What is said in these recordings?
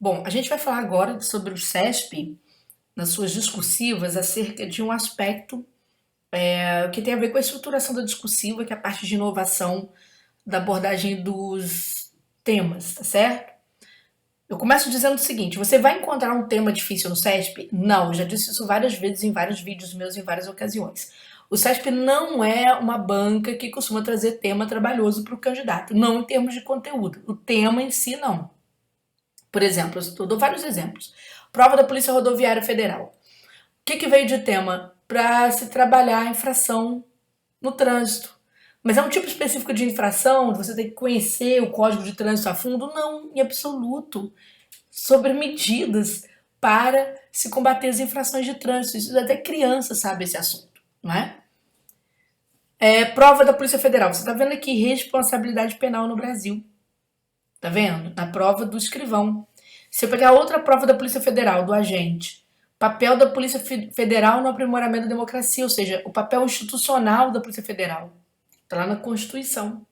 Bom, a gente vai falar agora sobre o CESP, nas suas discursivas, acerca de um aspecto que tem a ver com a estruturação da discursiva, que é a parte de inovação da abordagem dos temas, tá certo? Eu começo dizendo o seguinte: você vai encontrar um tema difícil no CESP? Não, eu já disse isso várias vezes em vários vídeos meus em várias ocasiões. O CESP não é uma banca que costuma trazer tema trabalhoso para o candidato, não em termos de conteúdo. O tema em si, não. Por exemplo, eu dou vários exemplos. Prova da Polícia Rodoviária Federal. O que veio de tema? Para se trabalhar a infração no trânsito. Mas é um tipo específico de infração, você tem que conhecer o código de trânsito a fundo? Não, em absoluto. Sobre medidas para se combater as infrações de trânsito. Isso até criança sabe esse assunto, não é? Prova da Polícia Federal. Você está vendo aqui responsabilidade penal no Brasil. Tá vendo? Na prova do escrivão. Se eu pegar outra prova da Polícia Federal, do agente, papel da Polícia Federal no aprimoramento da democracia, ou seja, o papel institucional da Polícia Federal. Está lá na Constituição.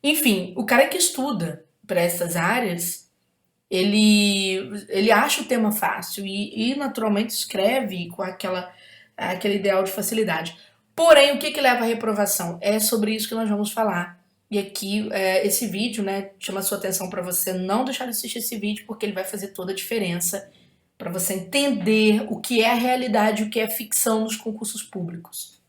Enfim, o cara que estuda para essas áreas, ele acha o tema fácil e naturalmente escreve com aquele ideal de facilidade. Porém, o que leva à reprovação? É sobre isso que nós vamos falar. E aqui, esse vídeo, né, chama a sua atenção para você não deixar de assistir esse vídeo, porque ele vai fazer toda a diferença para você entender o que é a realidade e o que é ficção nos concursos públicos.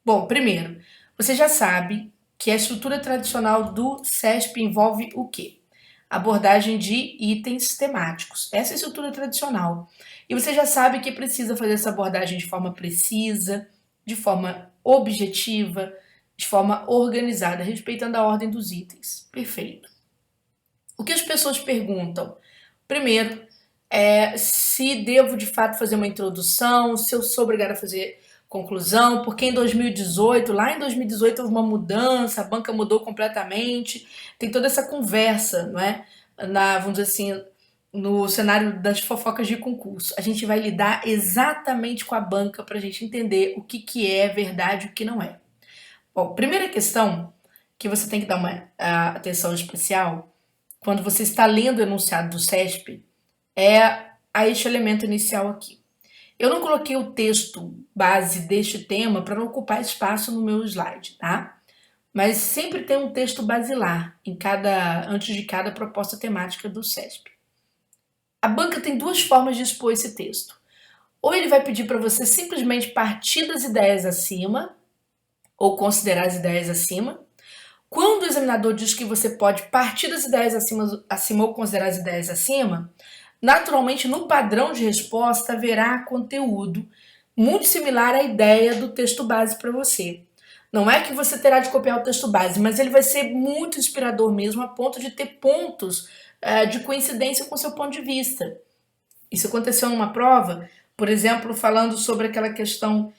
Bom, primeiro, você já sabe que a estrutura tradicional do CESP envolve o quê? Abordagem de itens temáticos. Essa é a estrutura tradicional. E você já sabe que precisa fazer essa abordagem de forma precisa, de forma objetiva, de forma organizada, respeitando a ordem dos itens. Perfeito. O que as pessoas perguntam? Primeiro, se devo de fato fazer uma introdução, se eu sou obrigada a fazer conclusão, porque em 2018, lá em 2018 houve uma mudança, a banca mudou completamente, tem toda essa conversa, não é? Vamos dizer assim, no cenário das fofocas de concurso. A gente vai lidar exatamente com a banca para a gente entender o que é verdade e o que não é. Bom, primeira questão que você tem que dar uma atenção especial quando você está lendo o enunciado do CESP é a este elemento inicial aqui. Eu não coloquei o texto base deste tema para não ocupar espaço no meu slide, tá? Mas sempre tem um texto basilar antes de cada proposta temática do CESP. A banca tem duas formas de expor esse texto. Ou ele vai pedir para você simplesmente partir das ideias acima, ou considerar as ideias acima. Quando o examinador diz que você pode partir das ideias acima ou considerar as ideias acima, naturalmente no padrão de resposta haverá conteúdo muito similar à ideia do texto base para você. Não é que você terá de copiar o texto base, mas ele vai ser muito inspirador mesmo, a ponto de ter pontos de coincidência com o seu ponto de vista. Isso aconteceu numa prova, por exemplo, falando sobre aquela questão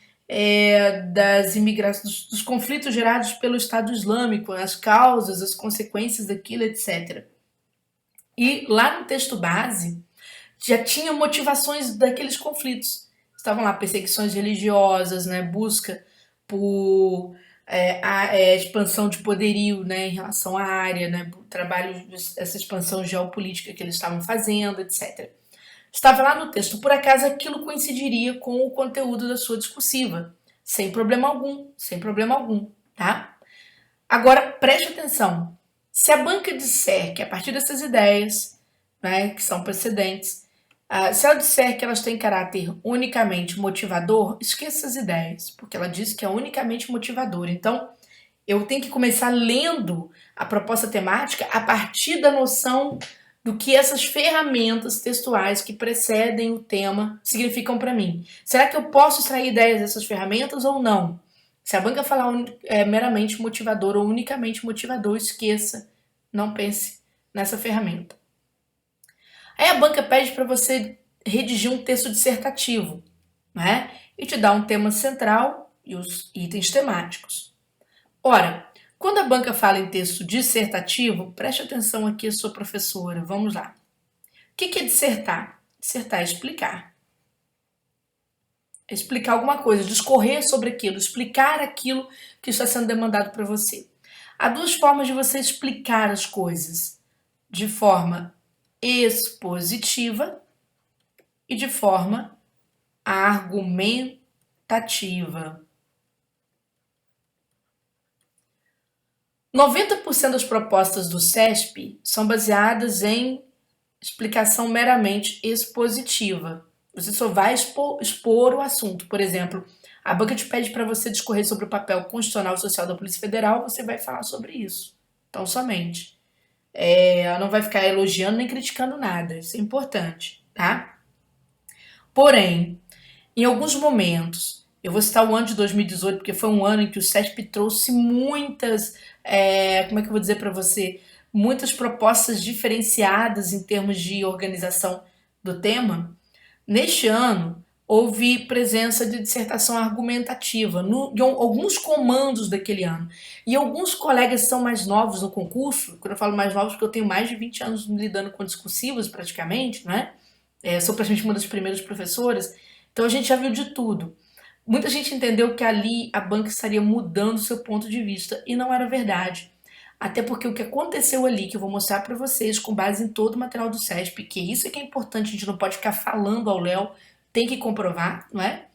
das imigrações, dos conflitos gerados pelo Estado Islâmico, as causas, as consequências daquilo, etc. E lá no texto base já tinha motivações daqueles conflitos. Estavam lá perseguições religiosas, né, busca por a expansão de poderio, né, em relação à área, né, trabalho, essa expansão geopolítica que eles estavam fazendo, etc. Estava lá no texto. Por acaso aquilo coincidiria com o conteúdo da sua discursiva. Sem problema algum, tá? Agora, preste atenção. Se a banca disser que a partir dessas ideias, né, que são precedentes, se ela disser que elas têm caráter unicamente motivador, esqueça essas ideias, porque ela diz que é unicamente motivador. Então, eu tenho que começar lendo a proposta temática a partir da noção do que essas ferramentas textuais que precedem o tema significam para mim. Será que eu posso extrair ideias dessas ferramentas ou não? Se a banca falar meramente motivador ou unicamente motivador, esqueça, não pense nessa ferramenta. Aí a banca pede para você redigir um texto dissertativo, né? E te dá um tema central e os itens temáticos. Ora, quando a banca fala em texto dissertativo, preste atenção aqui, a sua professora, vamos lá. O que é dissertar? Dissertar é explicar. É explicar alguma coisa, discorrer sobre aquilo, explicar aquilo que está sendo demandado para você. Há duas formas de você explicar as coisas. De forma expositiva e de forma argumentativa. 90% das propostas do CESP são baseadas em explicação meramente expositiva. Você só vai expor o assunto. Por exemplo, a banca te pede para você discorrer sobre o papel constitucional e social da Polícia Federal, você vai falar sobre isso. Então, somente. Ela não vai ficar elogiando nem criticando nada. Isso é importante, tá? Porém, em alguns momentos, eu vou citar o ano de 2018, porque foi um ano em que o CESP trouxe muitas, como é que eu vou dizer para você, muitas propostas diferenciadas em termos de organização do tema. Neste ano, houve presença de dissertação argumentativa em alguns comandos daquele ano. E alguns colegas são mais novos no concurso, quando eu falo mais novos, porque eu tenho mais de 20 anos lidando com discursivos praticamente, né? Sou praticamente uma das primeiras professoras, então a gente já viu de tudo. Muita gente entendeu que ali a banca estaria mudando seu ponto de vista, e não era verdade. Até porque o que aconteceu ali, que eu vou mostrar para vocês com base em todo o material do CESP, que isso é que é importante, a gente não pode ficar falando ao léu, tem que comprovar, não é?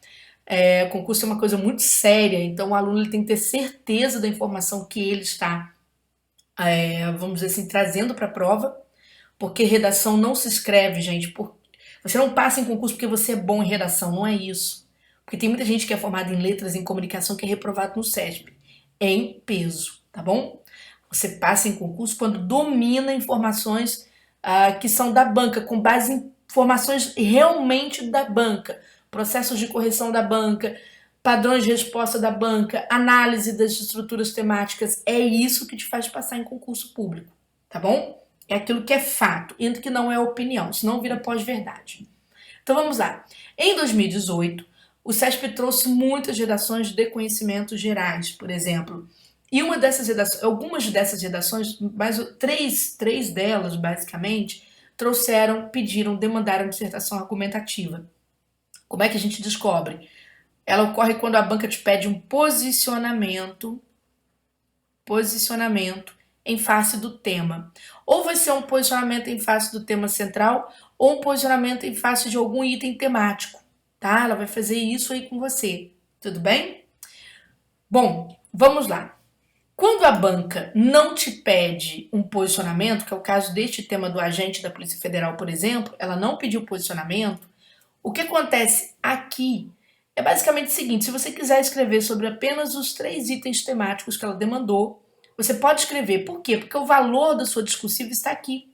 O concurso é uma coisa muito séria, então o aluno ele tem que ter certeza da informação que ele está, vamos dizer assim, trazendo para a prova, porque redação não se escreve, gente, você não passa em concurso porque você é bom em redação, não é isso. Porque tem muita gente que é formada em letras, em comunicação, que é reprovado no CESP. É em peso, tá bom? Você passa em concurso quando domina informações que são da banca, com base em informações realmente da banca, processos de correção da banca, padrões de resposta da banca, análise das estruturas temáticas. É isso que te faz passar em concurso público, tá bom? É aquilo que é fato, e que não é opinião, senão vira pós-verdade. Então vamos lá. Em 2018, o CESP trouxe muitas redações de conhecimentos gerais, por exemplo. E algumas dessas redações, mas três delas, basicamente, demandaram dissertação argumentativa. Como é que a gente descobre? Ela ocorre quando a banca te pede um posicionamento em face do tema. Ou vai ser um posicionamento em face do tema central, ou um posicionamento em face de algum item temático, tá? Ela vai fazer isso aí com você, tudo bem? Bom, vamos lá. Quando a banca não te pede um posicionamento, que é o caso deste tema do agente da Polícia Federal, por exemplo, ela não pediu posicionamento, o que acontece aqui é basicamente o seguinte: se você quiser escrever sobre apenas os 3 itens temáticos que ela demandou, você pode escrever. Por quê? Porque o valor da sua discursiva está aqui.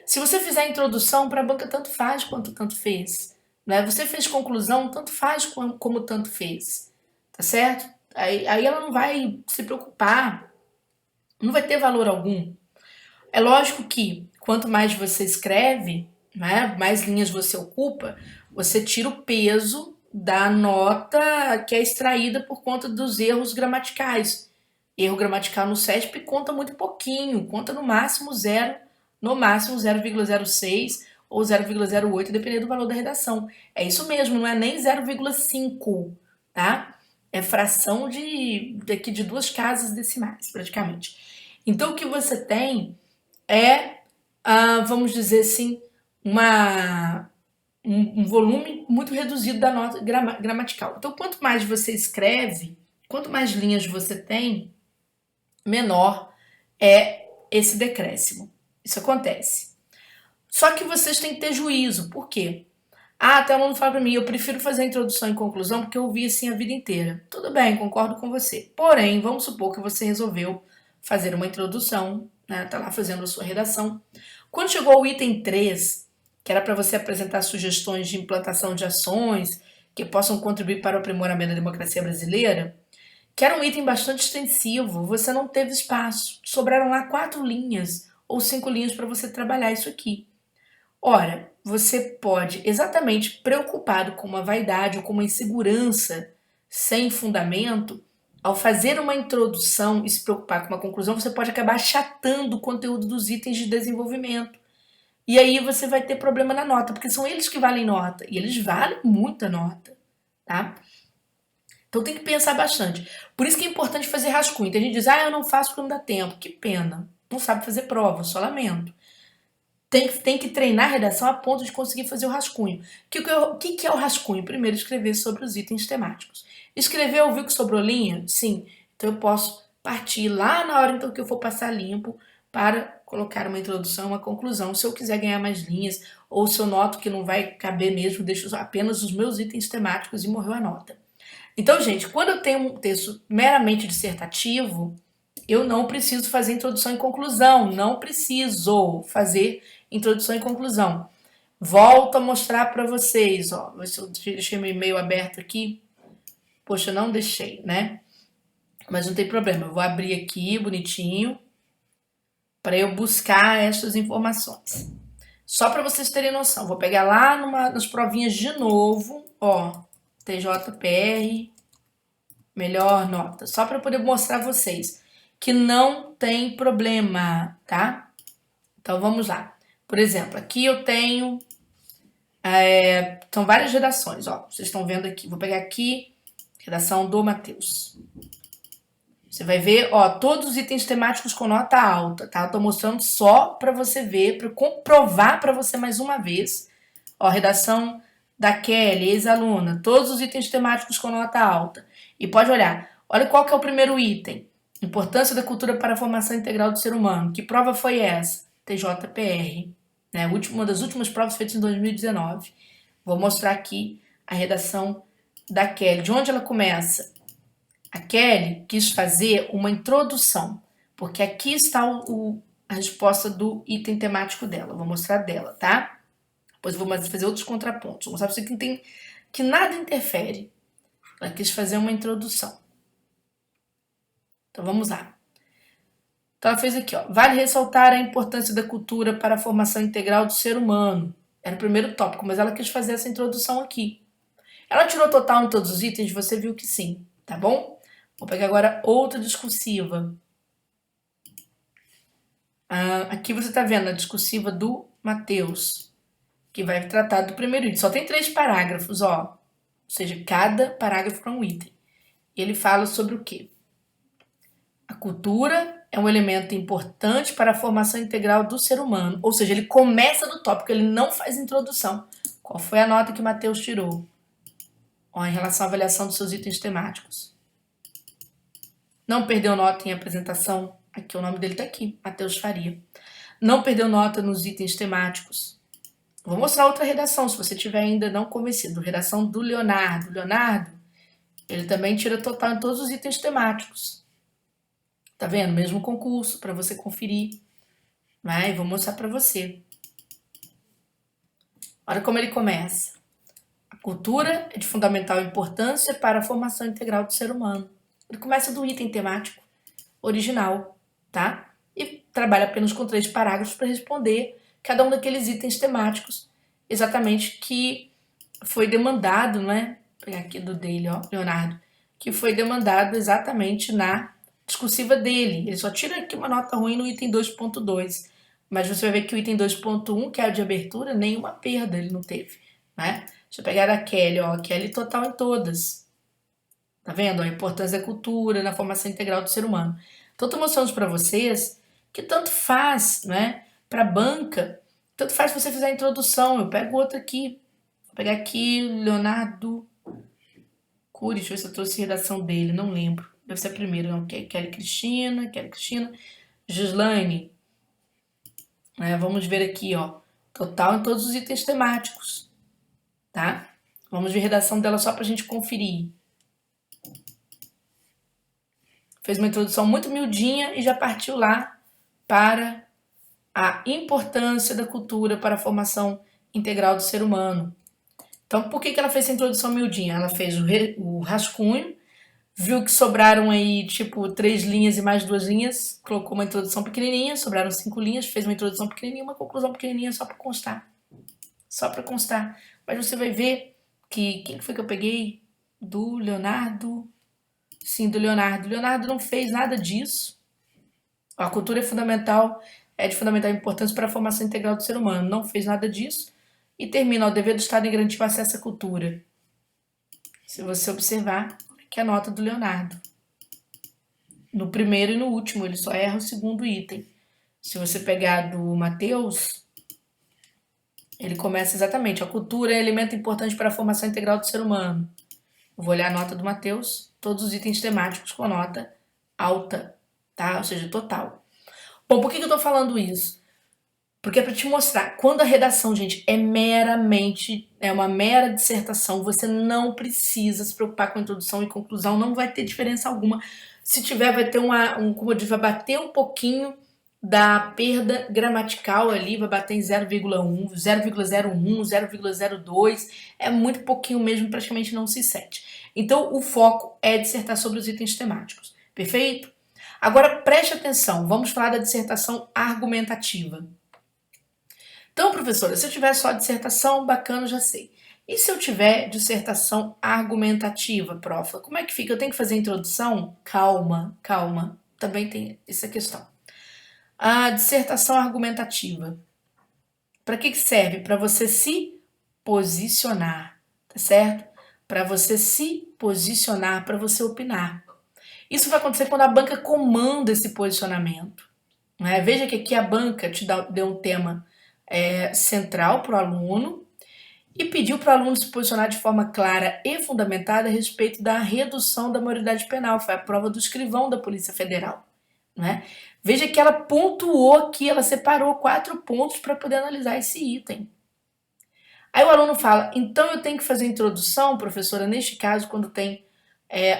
Se você fizer a introdução, para a banca tanto faz quanto tanto fez. Né? Você fez conclusão, tanto faz como tanto fez. Tá certo? Aí ela não vai se preocupar, não vai ter valor algum. É lógico que quanto mais você escreve, né, mais linhas você ocupa, você tira o peso da nota que é extraída por conta dos erros gramaticais. Erro gramatical no CESP conta muito pouquinho, conta no máximo 0,06 ou 0,08, dependendo do valor da redação. É isso mesmo, não é nem 0,5, tá? É fração de 2 casas decimais, praticamente. Então, o que você tem é, vamos dizer assim, um volume muito reduzido da nota gramatical. Então, quanto mais você escreve, quanto mais linhas você tem, menor é esse decréscimo. Isso acontece. Só que vocês têm que ter juízo. Por quê? Até o aluno fala para mim, eu prefiro fazer a introdução e conclusão porque eu ouvi assim a vida inteira. Tudo bem, concordo com você. Porém, vamos supor que você resolveu fazer uma introdução, né? Tá lá fazendo a sua redação. Quando chegou ao item 3, que era para você apresentar sugestões de implantação de ações que possam contribuir para o aprimoramento da democracia brasileira, que era um item bastante extensivo, você não teve espaço. Sobraram lá 4 linhas ou 5 linhas para você trabalhar isso aqui. Ora, você pode, exatamente preocupado com uma vaidade ou com uma insegurança sem fundamento, ao fazer uma introdução e se preocupar com uma conclusão, você pode acabar achatando o conteúdo dos itens de desenvolvimento. E aí você vai ter problema na nota, porque são eles que valem nota, e eles valem muita nota, tá? Então tem que pensar bastante. Por isso que é importante fazer rascunho. Tem gente que diz, eu não faço porque não dá tempo. Que pena. Não sabe fazer prova, só lamento. tem que treinar a redação a ponto de conseguir fazer o rascunho. O que é o rascunho? Primeiro, escrever sobre os itens temáticos. Escreveu, viu que sobrou linha? Sim. Então eu posso partir lá na hora então que eu for passar limpo para colocar uma introdução, uma conclusão. Se eu quiser ganhar mais linhas, ou se eu noto que não vai caber mesmo, deixo apenas os meus itens temáticos e morreu a nota. Então, gente, quando eu tenho um texto meramente dissertativo, eu não preciso fazer introdução e conclusão. Não preciso fazer introdução e conclusão. Volto a mostrar para vocês, ó. Se eu deixei meu e-mail aberto aqui. Poxa, não deixei, né? Mas não tem problema. Eu vou abrir aqui, bonitinho, para eu buscar essas informações. Só para vocês terem noção. Vou pegar lá nas provinhas de novo, ó. TJPR, melhor nota. Só para poder mostrar a vocês que não tem problema, tá? Então vamos lá. Por exemplo, aqui eu tenho são várias redações, ó. Vocês estão vendo aqui. Vou pegar aqui, redação do Matheus. Você vai ver, ó, todos os itens temáticos com nota alta, tá? Eu tô mostrando só para você ver, para comprovar para você mais uma vez. Ó, redação da Kelly, ex-aluna, todos os itens temáticos com nota alta. E pode olhar, olha qual que é o primeiro item. Importância da cultura para a formação integral do ser humano. Que prova foi essa? TJPR, né? Uma das últimas provas feitas em 2019. Vou mostrar aqui a redação da Kelly. De onde ela começa? A Kelly quis fazer uma introdução, porque aqui está a resposta do item temático dela. Vou mostrar dela, tá? Depois vou fazer outros contrapontos. Vou mostrar para você que nada interfere. Ela quis fazer uma introdução. Então vamos lá. Então ela fez aqui, ó. Vale ressaltar a importância da cultura para a formação integral do ser humano. Era o primeiro tópico, mas ela quis fazer essa introdução aqui. Ela tirou total em todos os itens? Você viu que sim, tá bom? Vou pegar agora outra discursiva. Aqui você está vendo a discursiva do Matheus, que vai tratar do primeiro item. Só tem 3 parágrafos, ó. Ou seja, cada parágrafo é um item. E ele fala sobre o quê? A cultura é um elemento importante para a formação integral do ser humano. Ou seja, ele começa do tópico, ele não faz introdução. Qual foi a nota que o Matheus tirou? Ó, em relação à avaliação dos seus itens temáticos. Não perdeu nota em apresentação. Aqui o nome dele tá aqui, Matheus Faria. Não perdeu nota nos itens temáticos. Vou mostrar outra redação, se você tiver ainda não convencido. Redação do Leonardo. Leonardo, ele também tira total em todos os itens temáticos. Tá vendo? Mesmo concurso, para você conferir. Vai, vou mostrar para você. Olha como ele começa. A cultura é de fundamental importância para a formação integral do ser humano. Ele começa do item temático original, tá? E trabalha apenas com 3 parágrafos para responder cada um daqueles itens temáticos, exatamente que foi demandado, né? Vou pegar aqui do dele, ó, Leonardo, que foi demandado exatamente na discursiva dele. Ele só tira aqui uma nota ruim no item 2.2, mas você vai ver que o item 2.1, que é o de abertura, nenhuma perda ele não teve, né? Deixa eu pegar a Kelly, ó, Kelly total em todas. Tá vendo? A importância da cultura na formação integral do ser humano. Então, estou mostrando para vocês que tanto faz, né? Para a banca, tanto faz se você fizer a introdução. Eu pego outra aqui. Vou pegar aqui, Leonardo Cury. Deixa eu ver se eu trouxe a redação dele. Não lembro. Deve ser a primeira, não. Kelly Cristina. Gislaine. Vamos ver aqui, ó. Total em todos os itens temáticos. Tá? Vamos ver a redação dela só para a gente conferir. Fez uma introdução muito miudinha e já partiu lá para a importância da cultura para a formação integral do ser humano. Então, por que ela fez essa introdução miudinha? Ela fez o rascunho, viu que sobraram aí, tipo, 3 linhas e mais 2 linhas, colocou uma introdução pequenininha, sobraram 5 linhas, fez uma introdução pequenininha, uma conclusão pequenininha só para constar. Só para constar. Mas você vai ver que, quem foi que eu peguei? Do Leonardo... Sim, do Leonardo. Leonardo não fez nada disso. A cultura é de fundamental importância para a formação integral do ser humano. Não fez nada disso. E termina, o dever do Estado em garantir o acesso à cultura. Se você observar, aqui é a nota do Leonardo. No primeiro e no último, ele só erra o segundo item. Se você pegar do Matheus, Ele começa exatamente, a cultura é elemento importante para a formação integral do ser humano. Eu vou olhar a nota do Mateus, todos os itens temáticos com nota alta, tá? Ou seja, total. Bom, por que eu tô falando isso? Porque é para te mostrar, quando a redação, gente, é uma mera dissertação, você não precisa se preocupar com introdução e conclusão, não vai ter diferença alguma. Se tiver, vai ter como eu disse, vai bater um pouquinho da perda gramatical ali, vai bater em 0,1, 0,01, 0,02, é muito pouquinho mesmo, praticamente não se sente. Então, o foco é dissertar sobre os itens temáticos, perfeito? Agora, preste atenção, vamos falar da dissertação argumentativa. Então, professora, se eu tiver só dissertação, bacana, já sei. E se eu tiver dissertação argumentativa, profa? Como é que fica? Eu tenho que fazer introdução? Calma, calma. Também tem essa questão. A dissertação argumentativa. Para que serve? Para você se posicionar, tá certo? Para você se posicionar, para você opinar. Isso vai acontecer quando a banca comanda esse posicionamento. Né? Veja que aqui a banca deu um tema central para o aluno e pediu para o aluno se posicionar de forma clara e fundamentada a respeito da redução da maioridade penal. Foi a prova do escrivão da Polícia Federal. Né? Veja que ela pontuou aqui, ela separou 4 pontos para poder analisar esse item. Aí o aluno fala, então eu tenho que fazer introdução, professora, neste caso, quando tem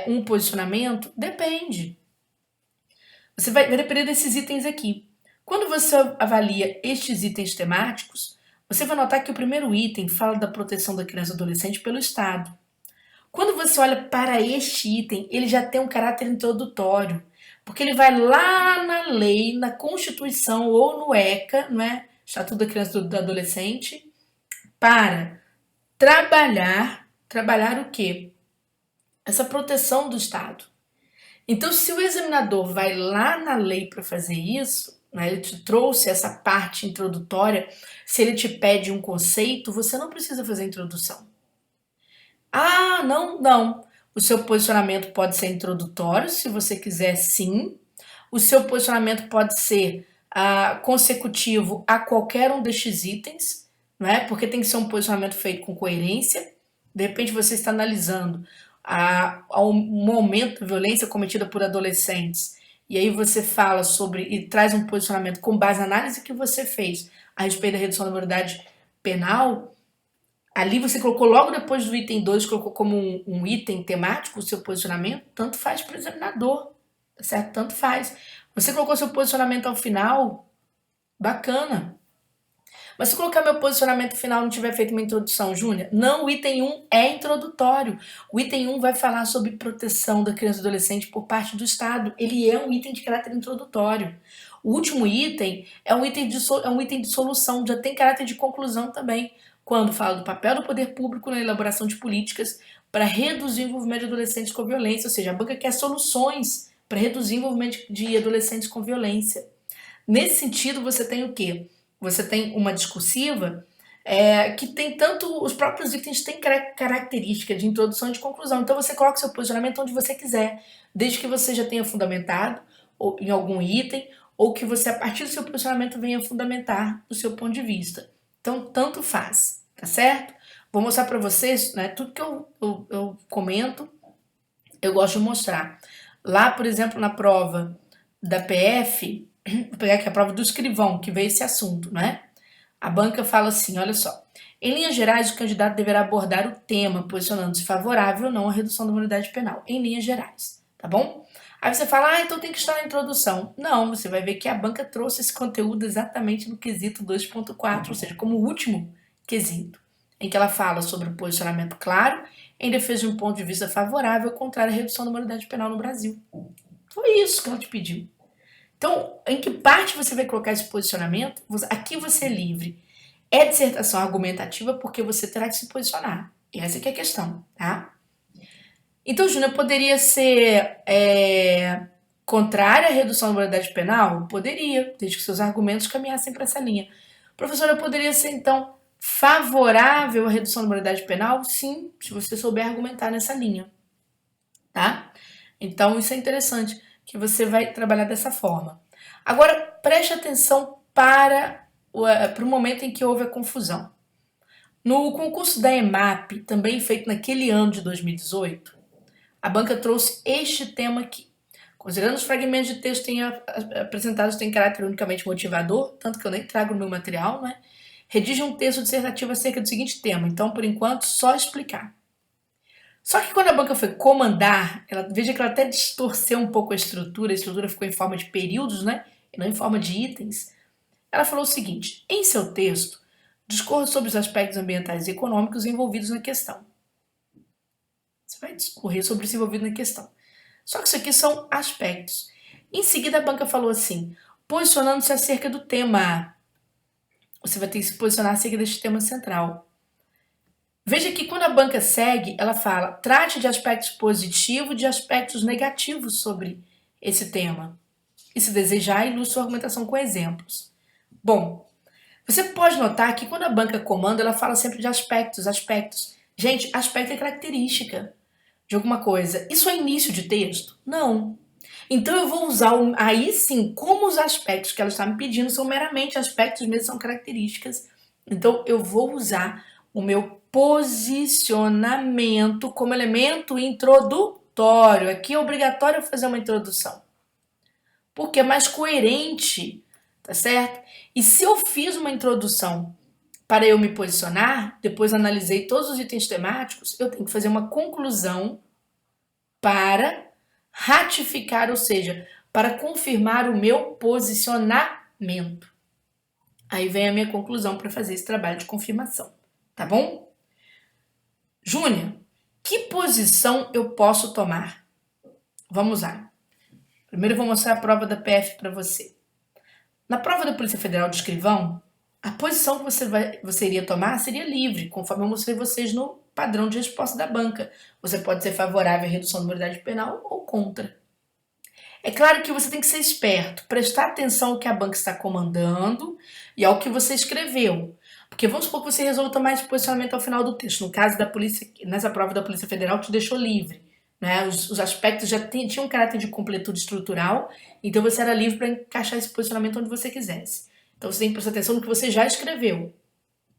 um posicionamento? Depende. Você vai depender desses itens aqui. Quando você avalia estes itens temáticos, você vai notar que o primeiro item fala da proteção da criança e adolescente pelo Estado. Quando você olha para este item, ele já tem um caráter introdutório, porque ele vai lá na lei, na Constituição ou no ECA, não é? Estatuto da Criança e do Adolescente, para trabalhar o quê? Essa proteção do Estado. Então, se o examinador vai lá na lei para fazer isso, né, ele te trouxe essa parte introdutória, se ele te pede um conceito, você não precisa fazer introdução. Ah, não. O seu posicionamento pode ser introdutório, se você quiser, sim. O seu posicionamento pode ser consecutivo a qualquer um destes itens, né? Porque tem que ser um posicionamento feito com coerência. De repente você está analisando um aumento da violência cometida por adolescentes, e aí você fala sobre e traz um posicionamento com base na análise que você fez a respeito da redução da maioridade penal. Ali você colocou logo depois do item 2, colocou como um item temático o seu posicionamento, tanto faz para o examinador, certo? Tanto faz. Você colocou seu posicionamento ao final, bacana. Mas se colocar meu posicionamento final e não tiver feito uma introdução, Júnior, não, o item 1 é introdutório. O item 1 vai falar sobre proteção da criança e adolescente por parte do Estado. Ele é um item de caráter introdutório. O último item é um item de solução, já tem caráter de conclusão também, quando fala do papel do poder público na elaboração de políticas para reduzir o envolvimento de adolescentes com violência, ou seja, a banca quer soluções para reduzir o envolvimento de adolescentes com violência. Nesse sentido, você tem o quê? Você tem uma discursiva que tem tanto, os próprios itens têm característica de introdução e de conclusão. Então você coloca o seu posicionamento onde você quiser, desde que você já tenha fundamentado em algum item, ou que você, a partir do seu posicionamento, venha fundamentar o seu ponto de vista. Então, tanto faz, tá certo? Vou mostrar para vocês, né, tudo que eu comento, eu gosto de mostrar. Lá, por exemplo, na prova da PF, vou pegar aqui a prova do escrivão, que veio esse assunto, né? A banca fala assim, olha só. Em linhas gerais, o candidato deverá abordar o tema, posicionando-se favorável ou não à redução da imunidade penal. Em linhas gerais, tá bom? Aí você fala, então tem que estar na introdução. Não, você vai ver que a banca trouxe esse conteúdo exatamente no quesito 2.4, ou seja, como último quesito, em que ela fala sobre o posicionamento claro em defesa de um ponto de vista favorável contrário à redução da imunidade penal no Brasil. Foi isso que ela te pediu. Então, em que parte você vai colocar esse posicionamento? Aqui você é livre. É dissertação argumentativa porque você terá que se posicionar. E essa que é a questão, tá? Então, Júnior, poderia ser contrária à redução da moralidade penal? Poderia, desde que seus argumentos caminhassem para essa linha. Professora, poderia ser, então, favorável à redução da moralidade penal? Sim, se você souber argumentar nessa linha, tá? Então, isso é interessante, que você vai trabalhar dessa forma. Agora, preste atenção para o momento em que houve a confusão. No concurso da EMAP, também feito naquele ano de 2018, a banca trouxe este tema aqui. Considerando os fragmentos de texto apresentados têm caráter unicamente motivador, tanto que eu nem trago no meu material, né? Redija um texto dissertativo acerca do seguinte tema. Então, por enquanto, só explicar. Só que quando a banca foi comandar, veja que ela até distorceu um pouco a estrutura ficou em forma de períodos, né? E não em forma de itens. Ela falou o seguinte: em seu texto, discorra sobre os aspectos ambientais e econômicos envolvidos na questão. Você vai discorrer sobre isso envolvido na questão. Só que isso aqui são aspectos. Em seguida, a banca falou assim: posicionando-se acerca do tema. Você vai ter que se posicionar acerca deste tema central. Veja que quando a banca segue, ela fala: trate de aspectos positivos e de aspectos negativos sobre esse tema. E se desejar, ilustre sua argumentação com exemplos. Bom, você pode notar que quando a banca comanda, ela fala sempre de aspectos. Gente, aspecto é característica de alguma coisa. Isso é início de texto? Não. Então eu vou usar, aí sim, como os aspectos que ela está me pedindo são meramente aspectos mesmo, são características. Então eu vou usar o meu posicionamento como elemento introdutório. Aqui é obrigatório fazer uma introdução. Porque é mais coerente, tá certo? E se eu fiz uma introdução para eu me posicionar, depois analisei todos os itens temáticos, eu tenho que fazer uma conclusão para ratificar, ou seja, para confirmar o meu posicionamento. Aí vem a minha conclusão para fazer esse trabalho de confirmação, tá bom? Júnior, que posição eu posso tomar? Vamos lá. Primeiro eu vou mostrar a prova da PF para você. Na prova da Polícia Federal de Escrivão, a posição que você iria tomar seria livre, conforme eu mostrei vocês no padrão de resposta da banca. Você pode ser favorável à redução da maioridade penal ou contra. É claro que você tem que ser esperto, prestar atenção ao que a banca está comandando e ao que você escreveu. Porque vamos supor que você resolva tomar esse posicionamento ao final do texto. No caso da polícia, nessa prova da Polícia Federal, te deixou livre. Né? Os aspectos já tinham um caráter de completude estrutural, então você era livre para encaixar esse posicionamento onde você quisesse. Então você tem que prestar atenção no que você já escreveu.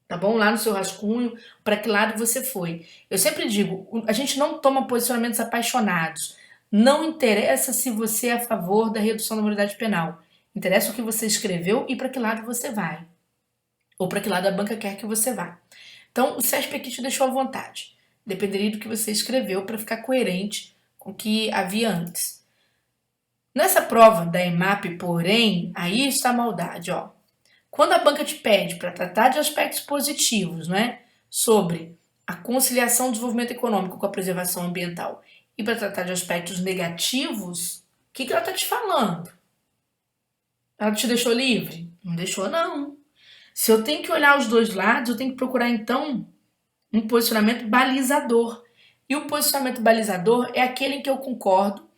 Tá bom? Lá no seu rascunho, para que lado você foi. Eu sempre digo, a gente não toma posicionamentos apaixonados. Não interessa se você é a favor da redução da maioridade penal. Interessa o que você escreveu e para que lado você vai. Ou para que lado a banca quer que você vá. Então, o SESP aqui te deixou à vontade. Dependeria do que você escreveu para ficar coerente com o que havia antes. Nessa prova da EMAP, porém, aí está a maldade, ó. Quando a banca te pede para tratar de aspectos positivos, né, sobre a conciliação do desenvolvimento econômico com a preservação ambiental e para tratar de aspectos negativos, o que ela está te falando? Ela te deixou livre? Não deixou, não. Se eu tenho que olhar os dois lados, eu tenho que procurar, então, um posicionamento balizador. E o posicionamento balizador é aquele em que eu concordo,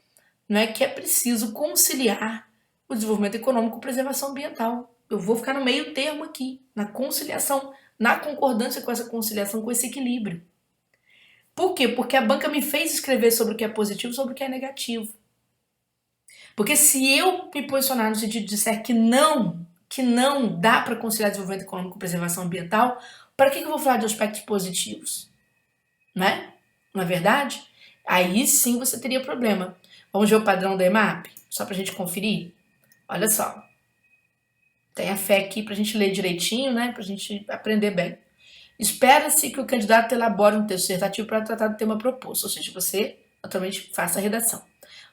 não é, que é preciso conciliar o desenvolvimento econômico com a preservação ambiental. Eu vou ficar no meio termo aqui, na conciliação, na concordância com essa conciliação, com esse equilíbrio. Por quê? Porque a banca me fez escrever sobre o que é positivo e sobre o que é negativo. Porque se eu me posicionar no sentido de disser que não dá para conciliar desenvolvimento econômico com preservação ambiental, para que eu vou falar de aspectos positivos? Né? Não é verdade? Aí sim você teria problema. Vamos ver o padrão da EMAP? Só para a gente conferir? Olha só. Tenha fé aqui para a gente ler direitinho, né? Para a gente aprender bem. Espera-se que o candidato elabore um texto dissertativo para tratar do tema proposto, ou seja, você atualmente faça a redação.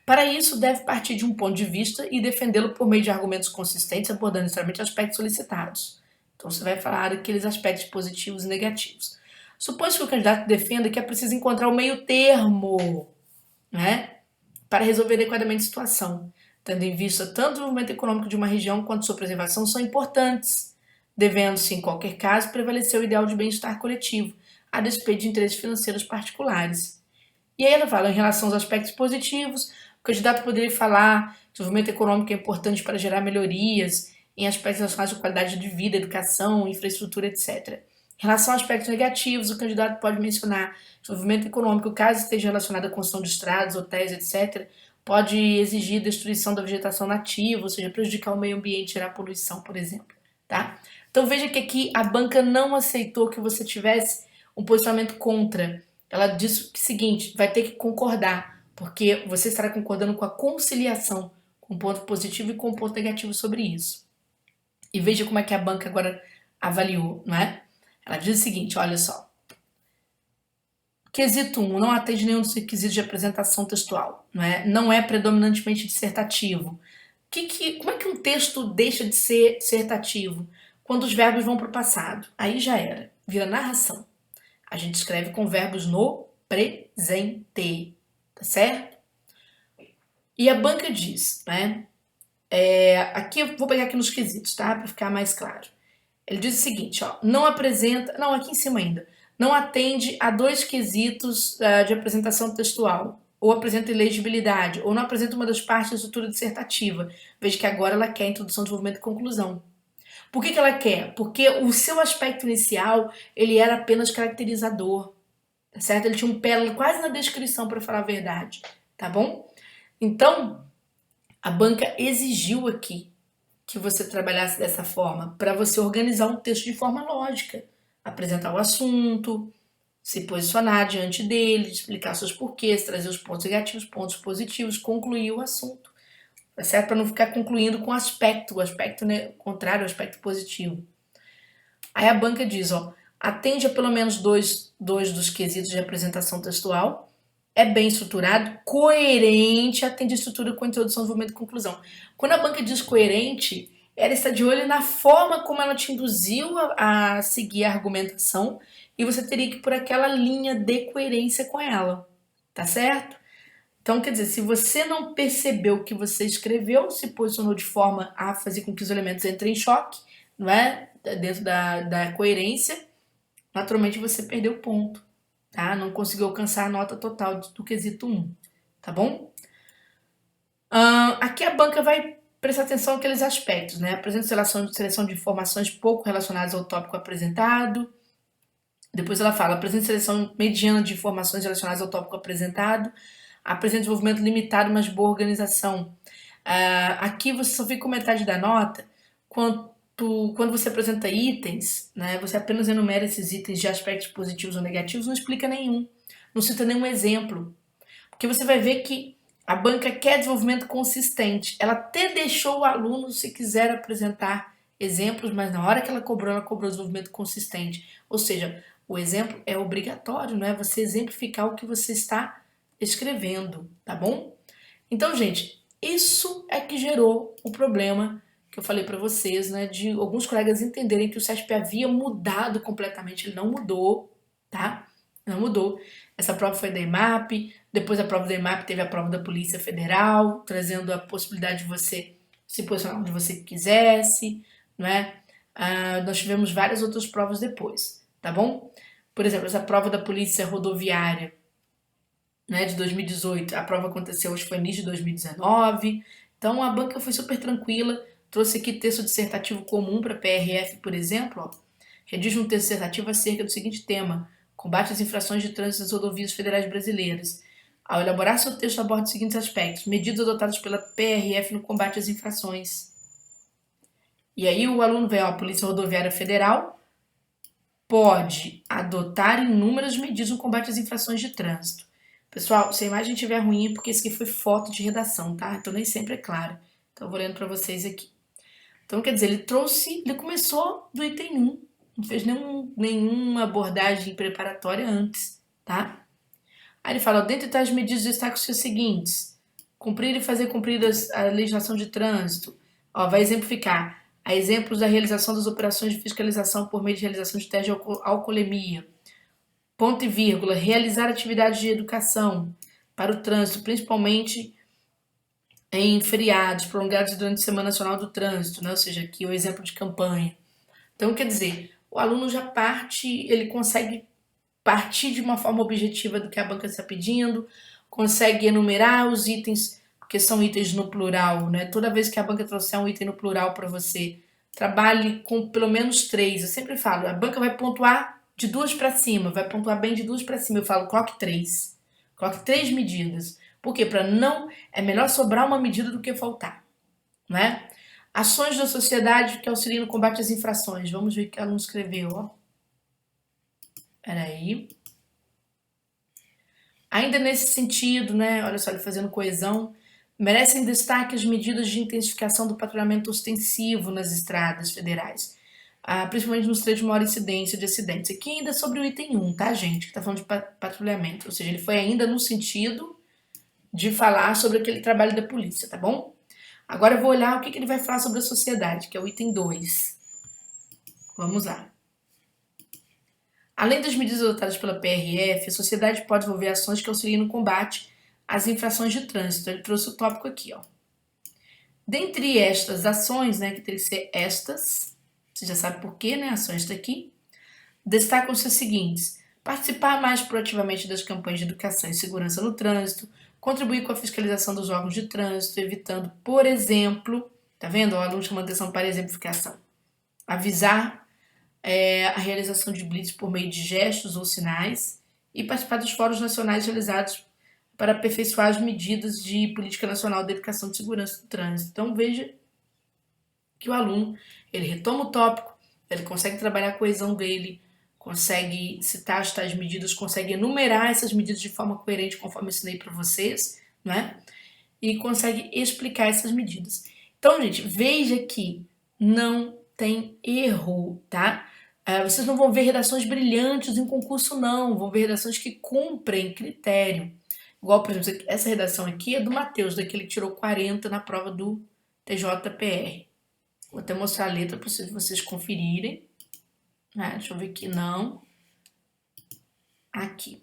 Para isso, deve partir de um ponto de vista e defendê-lo por meio de argumentos consistentes, abordando necessariamente aspectos solicitados. Então, você vai falar aqueles aspectos positivos e negativos. Supõe-se que o candidato defenda que é preciso encontrar o meio termo, né, para resolver adequadamente a situação, tendo em vista tanto o desenvolvimento econômico de uma região quanto sua preservação são importantes, devendo-se, em qualquer caso, prevalecer o ideal de bem-estar coletivo, a despeito de interesses financeiros particulares. E aí ela fala, em relação aos aspectos positivos, o candidato poderia falar que o desenvolvimento econômico é importante para gerar melhorias em aspectos relacionados à qualidade de vida, educação, infraestrutura, etc. Em relação a aspectos negativos, o candidato pode mencionar que o desenvolvimento econômico, caso esteja relacionado à construção de estradas, hotéis, etc., pode exigir destruição da vegetação nativa, ou seja, prejudicar o meio ambiente, gerar poluição, por exemplo. Tá? Então veja que aqui a banca não aceitou que você tivesse um posicionamento contra. Ela disse o seguinte, vai ter que concordar, porque você estará concordando com a conciliação, com ponto positivo e com ponto negativo sobre isso. E veja como é que a banca agora avaliou, não é? Ela diz o seguinte, olha só. Quesito 1, não atende nenhum dos requisitos de apresentação textual, não é? Não é predominantemente dissertativo. Como é que um texto deixa de ser dissertativo? Quando os verbos vão para o passado. Aí já era, vira narração. A gente escreve com verbos no presente, tá certo? E a banca diz, né? Aqui eu vou pegar aqui nos quesitos, tá? Para ficar mais claro. Ele diz o seguinte, ó, não apresenta, não, aqui em cima ainda, não atende a 2 quesitos de apresentação textual, ou apresenta ilegibilidade, ou não apresenta uma das partes da estrutura dissertativa. Veja que agora ela quer introdução, desenvolvimento e conclusão. Por que ela quer? Porque o seu aspecto inicial, ele era apenas caracterizador, tá certo? Ele tinha um pé quase na descrição, para falar a verdade, tá bom? Então, a banca exigiu aqui que você trabalhasse dessa forma, para você organizar um texto de forma lógica, apresentar o assunto, se posicionar diante dele, explicar seus porquês, trazer os pontos negativos, pontos positivos, concluir o assunto, tá certo? Para não ficar concluindo com o aspecto contrário, o aspecto positivo. Aí a banca diz, ó, atende a pelo menos dois dos quesitos de apresentação textual, é bem estruturado, coerente, atende a estrutura com introdução, desenvolvimento e conclusão. Quando a banca diz coerente, ela está de olho na forma como ela te induziu a seguir a argumentação e você teria que ir por aquela linha de coerência com ela, tá certo? Então, quer dizer, se você não percebeu o que você escreveu, se posicionou de forma a fazer com que os elementos entrem em choque, não é? Dentro da coerência, naturalmente você perdeu o ponto. Tá? Não conseguiu alcançar a nota total do quesito 1, tá bom? Aqui a banca vai prestar atenção àqueles aspectos, né? Apresenta seleção de informações pouco relacionadas ao tópico apresentado. Depois ela fala, apresenta seleção mediana de informações relacionadas ao tópico apresentado. Apresenta desenvolvimento limitado, mas boa organização. Aqui você só fica com metade da nota quando você apresenta itens, né, você apenas enumera esses itens de aspectos positivos ou negativos, não explica nenhum, não cita nenhum exemplo. Porque você vai ver que a banca quer desenvolvimento consistente. Ela até deixou o aluno, se quiser, apresentar exemplos, mas na hora que ela cobrou desenvolvimento consistente. Ou seja, o exemplo é obrigatório, não é? Você exemplificar o que você está escrevendo, tá bom? Então, gente, isso é que gerou o problema que eu falei para vocês, né, de alguns colegas entenderem que o CESP havia mudado completamente. Ele não mudou, tá? Não mudou. Essa prova foi da EMAP, depois a prova da EMAP teve a prova da Polícia Federal, trazendo a possibilidade de você se posicionar onde você quisesse, não é? Nós tivemos várias outras provas depois, tá bom? Por exemplo, essa prova da Polícia Rodoviária, né, de 2018, a prova aconteceu, hoje foi início de 2019, então a banca foi super tranquila, trouxe aqui texto dissertativo comum para PRF, por exemplo, ó. Redige um texto dissertativo acerca do seguinte tema: combate às infrações de trânsito nas rodovias federais brasileiras. Ao elaborar seu texto, aborda os seguintes aspectos: medidas adotadas pela PRF no combate às infrações. E aí o aluno vê, ó, a Polícia Rodoviária Federal pode adotar inúmeras medidas no combate às infrações de trânsito. Pessoal, se a imagem estiver ruim é porque isso aqui foi foto de redação, tá? Então nem sempre é claro. Então eu vou lendo para vocês aqui. Então, quer dizer, ele começou do item 1, não fez nenhuma abordagem preparatória antes, tá? Aí ele fala, dentre tais medidas, destaca os seguintes: cumprir e fazer cumprir a legislação de trânsito. Ó, vai exemplificar. Há exemplos da realização das operações de fiscalização por meio de realização de teste de alcoolemia. Ponto e vírgula, realizar atividades de educação para o trânsito, principalmente em feriados prolongados durante a Semana Nacional do Trânsito, né? Ou seja, aqui o exemplo de campanha. Então, quer dizer, o aluno já parte, ele consegue partir de uma forma objetiva do que a banca está pedindo, consegue enumerar os itens, porque são itens no plural, né? Toda vez que a banca trouxer um item no plural para você, trabalhe com pelo menos 3. Eu sempre falo, a banca vai pontuar de 2 para cima, vai pontuar bem de 2 para cima. Eu falo, coloque 3. Coloque 3 medidas. Por quê? É melhor sobrar uma medida do que faltar, não é? Ações da sociedade que auxiliam no combate às infrações. Vamos ver o que ela nos escreveu, ó. Peraí. Ainda nesse sentido, né? Olha só, ele fazendo coesão. Merecem destaque as medidas de intensificação do patrulhamento ostensivo nas estradas federais, principalmente nos trechos de maior incidência de acidentes. Aqui ainda sobre o item 1, tá, gente? Que tá falando de patrulhamento. Ou seja, ele foi ainda no sentido de falar sobre aquele trabalho da polícia, tá bom? Agora eu vou olhar o que ele vai falar sobre a sociedade, que é o item 2. Vamos lá. Além das medidas adotadas pela PRF, a sociedade pode desenvolver ações que auxiliem no combate às infrações de trânsito. Ele trouxe o tópico aqui, ó. Dentre estas ações, né, que tem que ser estas, você já sabe por quê, né, ações está aqui, destacam-se as seguintes: participar mais proativamente das campanhas de educação e segurança no trânsito, contribuir com a fiscalização dos órgãos de trânsito, evitando, por exemplo, tá vendo? O aluno chama atenção para exemplificação. Avisar a realização de blitz por meio de gestos ou sinais e participar dos fóruns nacionais realizados para aperfeiçoar as medidas de política nacional de educação de segurança do trânsito. Então veja que o aluno, ele retoma o tópico, ele consegue trabalhar a coesão dele, consegue citar as tais medidas, consegue enumerar essas medidas de forma coerente, conforme eu ensinei para vocês, né? E consegue explicar essas medidas. Então, gente, veja que não tem erro, tá? Vocês não vão ver redações brilhantes em concurso, não. Vão ver redações que cumprem critério. Igual, por exemplo, essa redação aqui é do Matheus, daquele que tirou 40 na prova do TJPR. Vou até mostrar a letra para vocês conferirem. Deixa eu ver aqui, não. Aqui.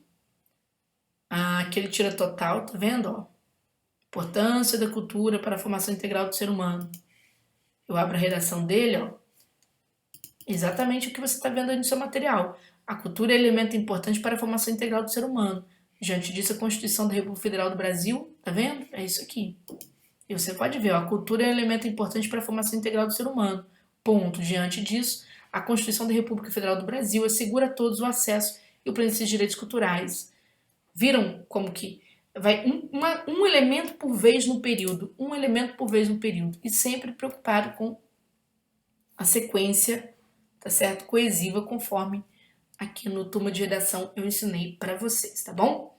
Aqui ele tira total, tá vendo? Ó? Importância da cultura para a formação integral do ser humano. Eu abro a redação dele, ó. Exatamente o que você está vendo aí no seu material. A cultura é elemento importante para a formação integral do ser humano. Diante disso, a Constituição da República Federal do Brasil, tá vendo? É isso aqui. E você pode ver, ó, a cultura é elemento importante para a formação integral do ser humano. Ponto. Diante disso, a Constituição da República Federal do Brasil assegura a todos o acesso e o pleno exercício de direitos culturais. Viram como que vai um elemento por vez no período, um elemento por vez no período, e sempre preocupado com a sequência, tá certo? Coesiva, conforme aqui no turma de redação eu ensinei para vocês, tá bom?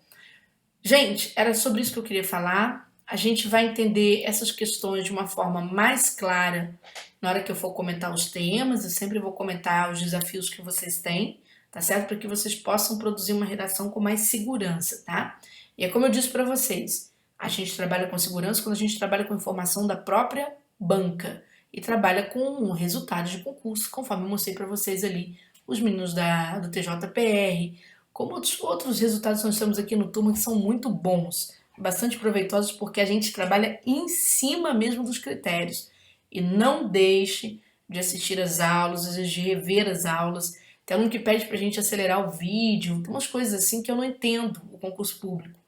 Gente, era sobre isso que eu queria falar. A gente vai entender essas questões de uma forma mais clara na hora que eu for comentar os temas. Eu sempre vou comentar os desafios que vocês têm, tá certo? Para que vocês possam produzir uma redação com mais segurança, tá? E é como eu disse para vocês, a gente trabalha com segurança quando a gente trabalha com informação da própria banca e trabalha com resultados de concurso, conforme eu mostrei para vocês ali, os meninos do TJPR, como outros resultados que nós temos aqui no Turma que são muito bons, bastante proveitosos, porque a gente trabalha em cima mesmo dos critérios. E não deixe de assistir as aulas, às vezes de rever as aulas. Tem aluno que pede pra gente acelerar o vídeo, tem umas coisas assim que eu não entendo o concurso público,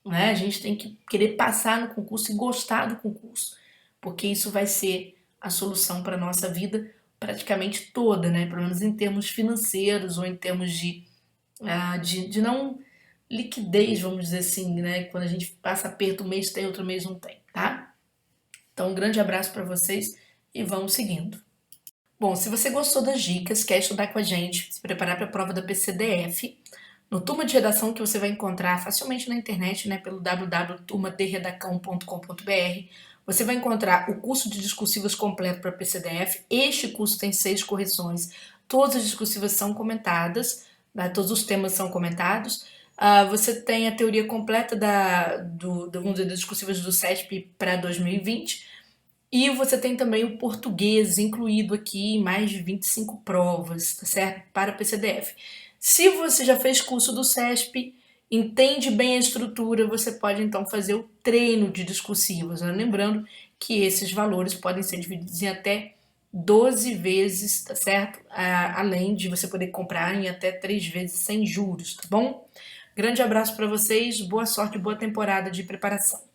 né? A gente tem que querer passar no concurso e gostar do concurso, porque isso vai ser a solução para a nossa vida praticamente toda, né? Pelo menos em termos financeiros ou em termos de não liquidez, vamos dizer assim, né? Quando a gente passa aperto, um mês tem, outro mês não tem, tá? Então, um grande abraço para vocês e vamos seguindo. Bom, se você gostou das dicas, quer estudar com a gente, se preparar para a prova da PCDF, no Turma de Redação, que você vai encontrar facilmente na internet, né, pelo www.turmaderedacão.com.br, você vai encontrar o curso de discursivas completo para PCDF. Este curso tem 6 correções. Todas as discursivas são comentadas, né, todos os temas são comentados. Você tem a teoria completa vamos dizer, das discursivas do CESP para 2020. E você tem também o português incluído aqui em mais de 25 provas, tá certo? Para o PCDF. Se você já fez curso do CESP, entende bem a estrutura, você pode então fazer o treino de discursivas, né? Lembrando que esses valores podem ser divididos em até 12 vezes, tá certo? Além de você poder comprar em até 3 vezes sem juros, tá bom? Grande abraço para vocês, boa sorte, boa temporada de preparação.